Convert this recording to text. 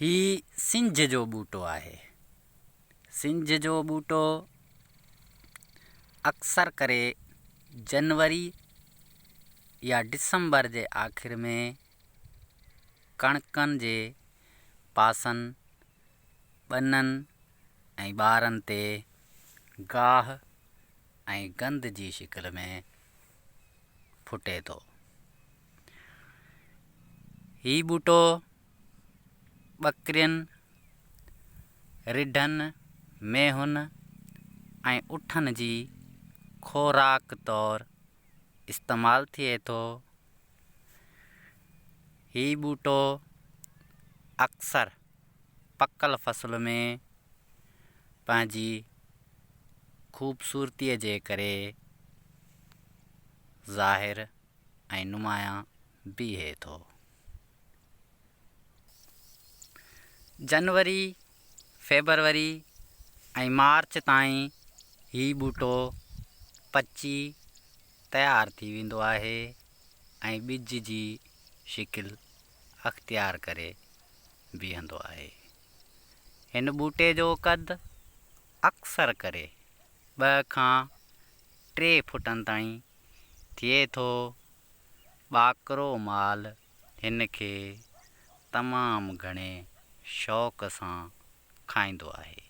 ही सिंझ जो ॿूटो आहे। सिंझ जो ॿूटो अक्सर करे जनवरी या डिसंबर जे आख़िर में कणकनि जे पासनि, ॿननि ऐं ॿारनि ते गाह ऐं गंध जी शिकिल में फुटे थो। ही ॿूटो ॿकरियुनि, रिढनि, मेहुनि ऐं उठनि जी खुराक तौरु इस्तेमालु थिए थो। ही ॿूटो अक्सर पकल फ़सुल में पंहिंजी ख़ूबसूरतीअ जे करे ज़ाहिर ऐं नुमायां बीहे थो। जनवरी, फेबरवरी ऐं मार्च ताईं ही ॿूटो पची तयारु थी वेंदो आहे ऐं ॿिज जी शिकिल अख़्तियार करे बीहंदो आहे। हिन ॿूटे जो क़द अक्सर करे 2 खां 3 फुटनि ताईं थिए थो। ॿाकरो माल हिन खे तमामु घणे शौक़ सां खाईंदो आहे।